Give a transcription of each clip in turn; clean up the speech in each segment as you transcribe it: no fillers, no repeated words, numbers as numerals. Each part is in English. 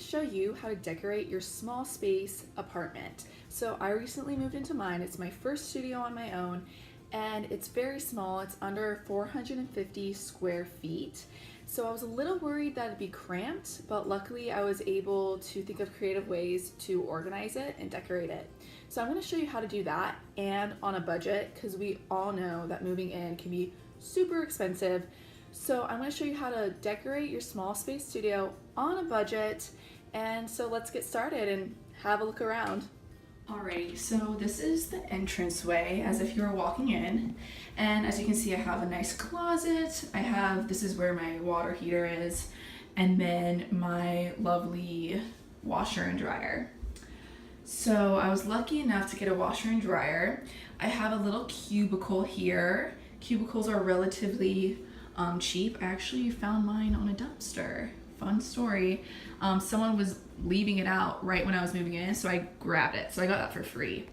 show you how to decorate your small space apartment. So I recently moved into mine. It's my first studio on my own and it's very small. It's under 450 square feet. So I was a little worried that it'd be cramped, but luckily I was able to think of creative ways to organize it and decorate it. So I'm going to show you how to do that and on a budget, because we all know that moving in can be super expensive. So I'm going to show you how to decorate your small space studio on a budget. And so let's get started and have a look around. Alrighty, so this is the entranceway as if you were walking in. And as you can see, I have a nice closet. This is where my water heater is, and then my lovely washer and dryer. So I was lucky enough to get a washer and dryer. I have a little cubicle here. Cubicles are relatively cheap. I actually found mine on a dumpster. Fun story. Someone was leaving it out right when I was moving in, so I grabbed it. So I got that for free.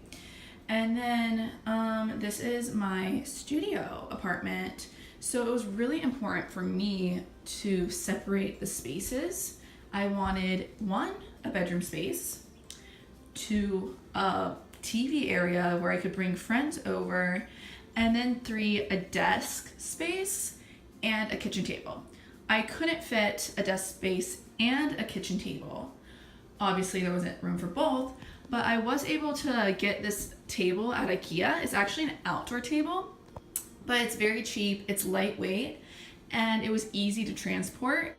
And then this is my studio apartment. So it was really important for me to separate the spaces. I wanted 1, a bedroom space, 2, a TV area where I could bring friends over, and then 3, a desk space and a kitchen table. I couldn't fit a desk space and a kitchen table. Obviously there wasn't room for both, but I was able to get this table at IKEA. It's actually an outdoor table, but it's very cheap, it's lightweight, and it was easy to transport.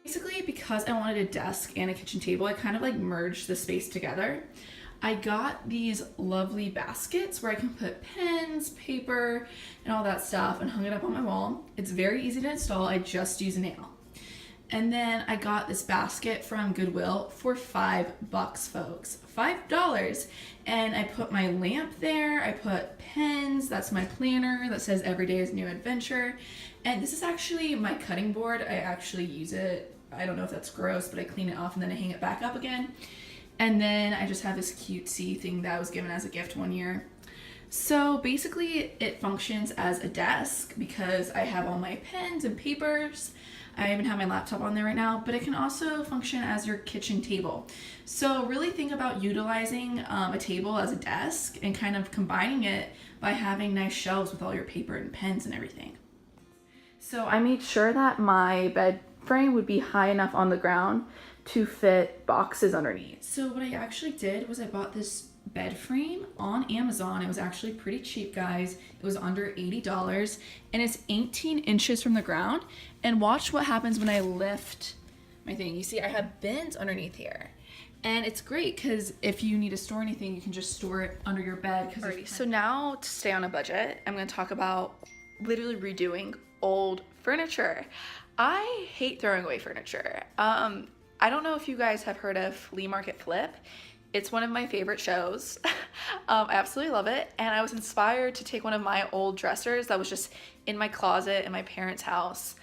Basically, because I wanted a desk and a kitchen table, I kind of like merged the space together. I got these lovely baskets where I can put pens, paper, and all that stuff and hung it up on my wall. It's very easy to install. I just use a nail. And then I got this basket from Goodwill for $5, folks. $5. And I put my lamp there. I put pens. That's my planner that says every day is a new adventure. And this is actually my cutting board. I actually use it. I don't know if that's gross, but I clean it off and then I hang it back up again. And then I just have this cutesy thing that I was given as a gift one year. So basically it functions as a desk because I have all my pens and papers. I even have my laptop on there right now, but it can also function as your kitchen table. So really think about utilizing a table as a desk and kind of combining it by having nice shelves with all your paper and pens and everything. So I made sure that my bed frame would be high enough on the ground to fit boxes underneath. So what I actually did was I bought this bed frame on Amazon. It was actually pretty cheap, guys. It was under $80 and it's 18 inches from the ground. And watch what happens when I lift my thing. You see, I have bins underneath here. And it's great because if you need to store anything, you can just store it under your bed. Alrighty, so now to stay on a budget, I'm gonna talk about literally redoing old furniture. I hate throwing away furniture. I don't know if you guys have heard of Flea Market Flip. It's one of my favorite shows. I absolutely love it. And I was inspired to take one of my old dressers that was just in my closet in my parents' house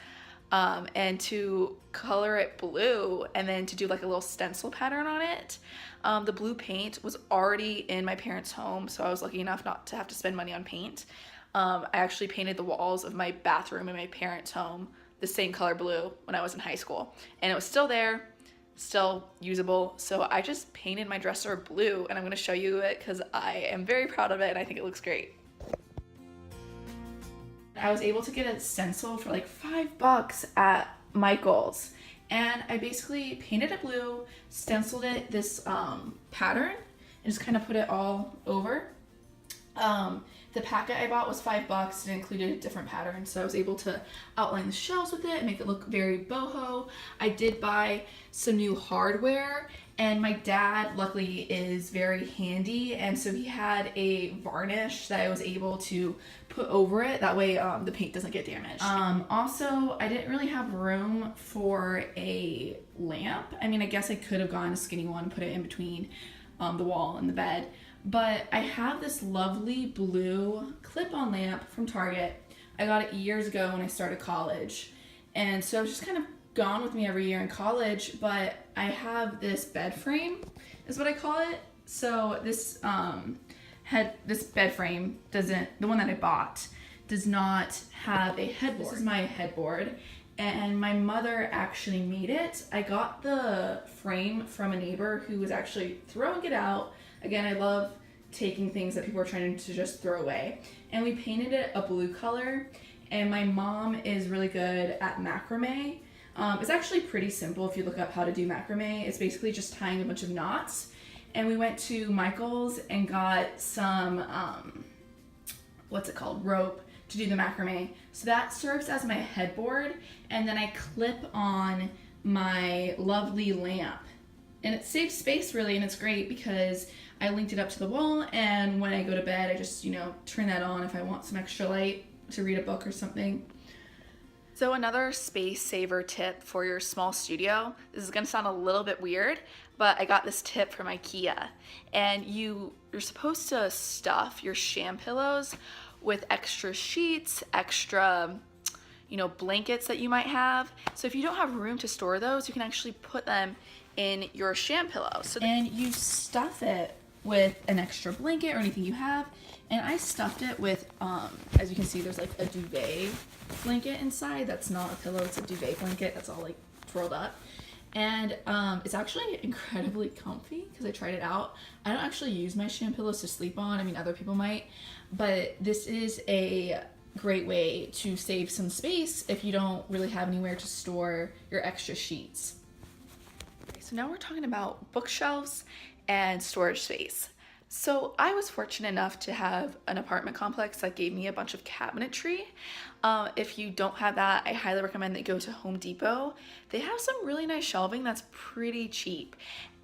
and to color it blue and then to do like a little stencil pattern on it. The blue paint was already in my parents' home, so I was lucky enough not to have to spend money on paint. I actually painted the walls of my bathroom in my parents' home the same color blue when I was in high school. And it was still there, still usable. So I just painted my dresser blue and I'm gonna show you it because I am very proud of it and I think it looks great. I was able to get a stencil for like $5 at Michael's. And I basically painted it blue, stenciled it this pattern, and just kind of put it all over. The packet I bought was $5 and included different patterns, so I was able to outline the shelves with it and make it look very boho. I did buy some new hardware, and my dad luckily is very handy, and so he had a varnish that I was able to put over it. That way the paint doesn't get damaged. Also, I didn't really have room for a lamp. I mean, I guess I could have gone a skinny one, put it in between the wall and the bed. But I have this lovely blue clip-on lamp from Target. I got it years ago when I started college. And so it's just kind of gone with me every year in college, but I have this bed frame, is what I call it. So this bed frame the one that I bought does not have a headboard. This is my headboard, and my mother actually made it. I got the frame from a neighbor who was actually throwing it out. Again, I love taking things that people are trying to just throw away. And we painted it a blue color, and my mom is really good at macrame. It's actually pretty simple if you look up how to do macrame. It's basically just tying a bunch of knots. And we went to Michael's and got some, rope to do the macrame. So that serves as my headboard, and then I clip on my lovely lamp. And it saves space really, and it's great because I linked it up to the wall, and when I go to bed, I just, turn that on if I want some extra light to read a book or something. So another space saver tip for your small studio, this is gonna sound a little bit weird, but I got this tip from IKEA, and you're supposed to stuff your sham pillows with extra sheets, extra blankets that you might have. So if you don't have room to store those, you can actually put them in your sham pillow. And you stuff it with an extra blanket or anything you have. And I stuffed it with, as you can see, there's like a duvet blanket inside. That's not a pillow, it's a duvet blanket that's all like twirled up. And it's actually incredibly comfy because I tried it out. I don't actually use my sham pillows to sleep on. I mean, other people might, but this is a great way to save some space if you don't really have anywhere to store your extra sheets. Okay, so now we're talking about bookshelves and storage space. So I was fortunate enough to have an apartment complex that gave me a bunch of cabinetry. If you don't have that, I highly recommend that you go to Home Depot. They have some really nice shelving that's pretty cheap.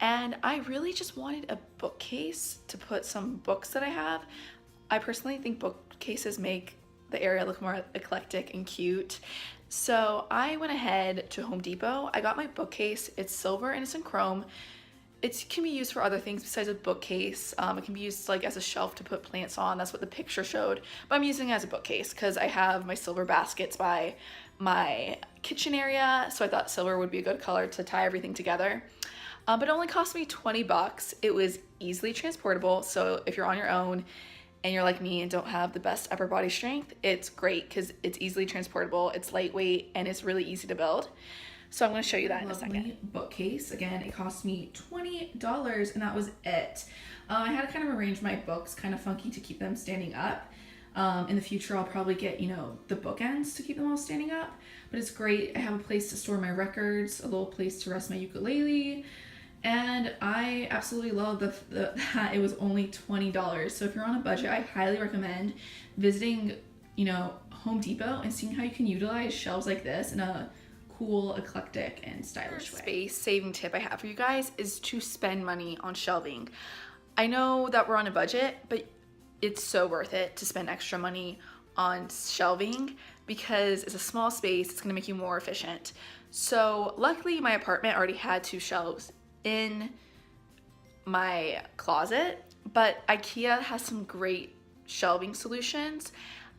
And I really just wanted a bookcase to put some books that I have. I personally think bookcases make the area look more eclectic and cute. So I went ahead to Home Depot. I got my bookcase. It's silver and it's in chrome. It can be used for other things besides a bookcase. It can be used like as a shelf to put plants on. That's what the picture showed. But I'm using it as a bookcase because I have my silver baskets by my kitchen area. So I thought silver would be a good color to tie everything together. But it only cost me $20. It was easily transportable. So if you're on your own and you're like me and don't have the best upper body strength, it's great because it's easily transportable, it's lightweight, and it's really easy to build. So I'm going to show you that in a second. Bookcase. Again, it cost me $20 and that was it. I had to kind of arrange my books kind of funky to keep them standing up. In the future, I'll probably get, the bookends to keep them all standing up. But it's great. I have a place to store my records, a little place to rest my ukulele. And I absolutely love that it was only $20. So if you're on a budget, I highly recommend visiting, Home Depot and seeing how you can utilize shelves like this in a cool, eclectic, and stylish way. Space saving tip I have for you guys is to spend money on shelving. I know that we're on a budget, but it's so worth it to spend extra money on shelving because it's a small space, it's gonna make you more efficient. So luckily my apartment already had 2 shelves in my closet, but IKEA has some great shelving solutions.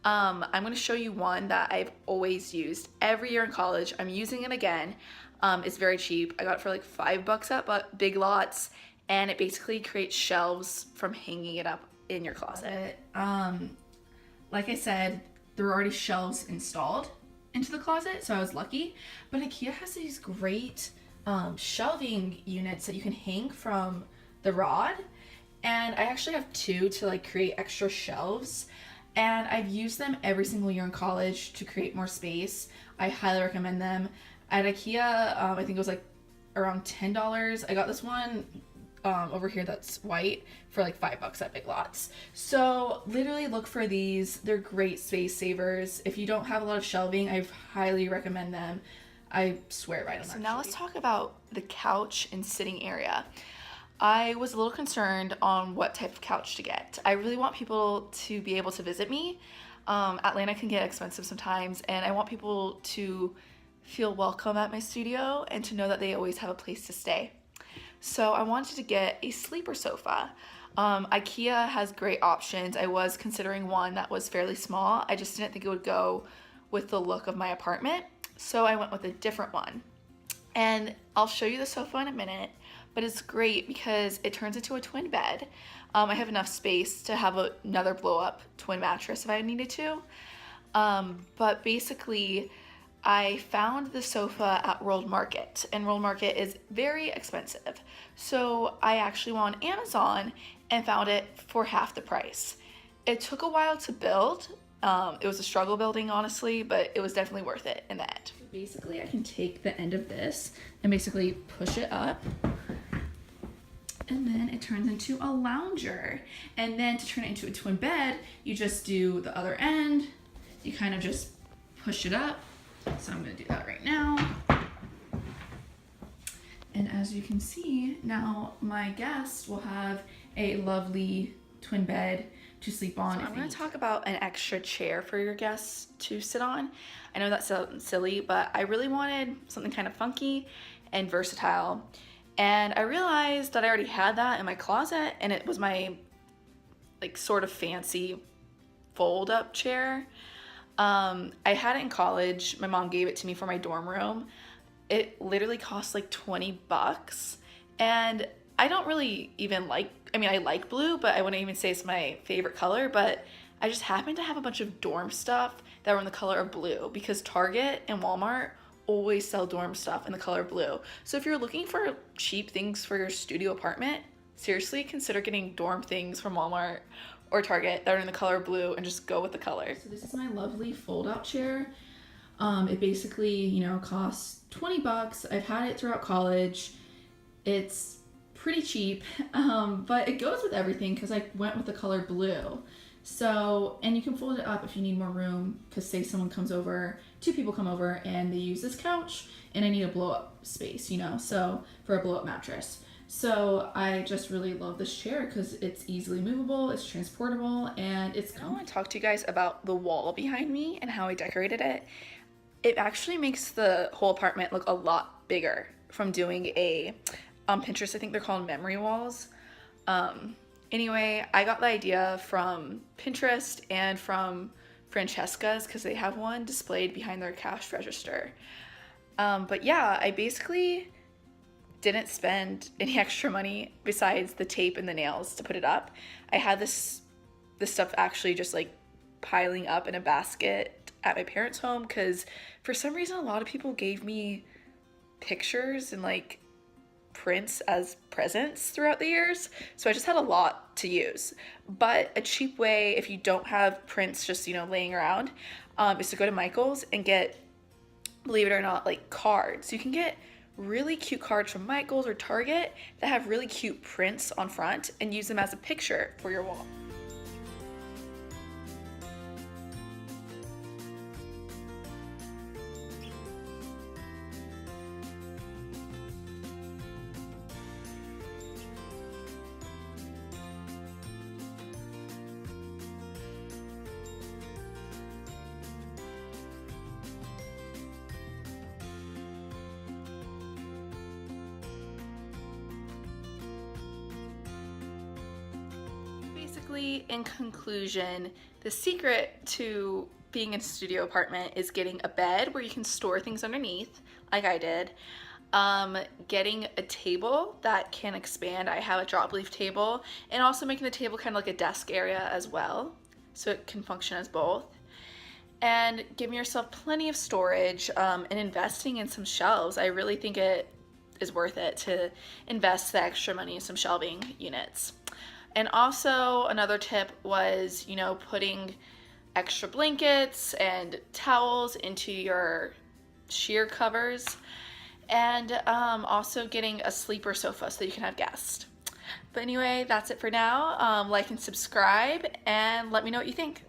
I'm going to show you one that I've always used every year in college. I'm using it again. It's very cheap. I got it for like $5 at Big Lots, and it basically creates shelves from hanging it up in your closet. Like I said, there were already shelves installed into the closet, so I was lucky. But IKEA has these great shelving units that you can hang from the rod, and I actually have 2 to like create extra shelves. And I've used them every single year in college to create more space. I highly recommend them. At IKEA, I think it was like around $10. I got this one over here that's white for like $5 at Big Lots. So literally look for these. They're great space savers. If you don't have a lot of shelving, I highly recommend them. I swear by them. So now let's talk about the couch and sitting area. I was a little concerned on what type of couch to get. I really want people to be able to visit me. Atlanta can get expensive sometimes, and I want people to feel welcome at my studio and to know that they always have a place to stay. So I wanted to get a sleeper sofa. IKEA has great options. I was considering one that was fairly small. I just didn't think it would go with the look of my apartment, so I went with a different one. And I'll show you the sofa in a minute. But it's great because it turns into a twin bed. I have enough space to have another blow-up twin mattress if I needed to. But basically, I found the sofa at World Market, and World Market is very expensive. So I actually went on Amazon and found it for half the price. It took a while to build. It was a struggle building, honestly, but it was definitely worth it in the end. Basically, I can take the end of this and basically push it up, and then it turns into a lounger. And then to turn it into a twin bed, you just do the other end. You kind of just push it up. So I'm going to do that right now. And as you can see, now my guest will have a lovely twin bed to sleep on. So I'm going to talk about an extra chair for your guests to sit on. I know that sounds silly, but I really wanted something kind of funky and versatile. And I realized that I already had that in my closet, and it was my like sort of fancy fold up chair. I had it in college. My mom gave it to me for my dorm room. It literally cost like $20, and I don't really even like, I mean, I like blue, but I wouldn't even say it's my favorite color, but I just happened to have a bunch of dorm stuff that were in the color of blue because Target and Walmart always sell dorm stuff in the color blue. So if you're looking for cheap things for your studio apartment, seriously consider getting dorm things from Walmart or Target that are in the color blue, and just go with the color. So this is my lovely fold-out chair. It basically, you know, costs $20. I've had it throughout college. It's pretty cheap, but it goes with everything because I went with the color blue. So, and you can fold it up if you need more room, because say someone comes over, two people come over and they use this couch and I need a blow-up space, you know, so for a blow-up mattress. So I just really love this chair because it's easily movable, it's transportable, and it's comfy. I want to talk to you guys about the wall behind me and how I decorated it. It actually makes the whole apartment look a lot bigger from doing a, on Pinterest, I think they're called memory walls. Anyway, I got the idea from Pinterest and from Francesca's because they have one displayed behind their cash register. But yeah, I basically didn't spend any extra money besides the tape and the nails to put it up. I had this stuff actually just like piling up in a basket at my parents' home because for some reason a lot of people gave me pictures and like prints as presents throughout the years, so I just had a lot to use. But a cheap way, if you don't have prints just, you know, laying around, is to go to Michael's and get, believe it or not, like cards. You can get really cute cards from Michael's or Target that have really cute prints on front and use them as a picture for your wall. Basically, in conclusion, the secret to being in a studio apartment is getting a bed where you can store things underneath, like I did. Getting a table that can expand. I have a drop leaf table, and also making the table kind of like a desk area as well, so it can function as both. And giving yourself plenty of storage, and investing in some shelves. I really think it is worth it to invest the extra money in some shelving units. And also another tip was, you know, putting extra blankets and towels into your sheer covers, and also getting a sleeper sofa so that you can have guests. But anyway, that's it for now. Like and subscribe, and let me know what you think.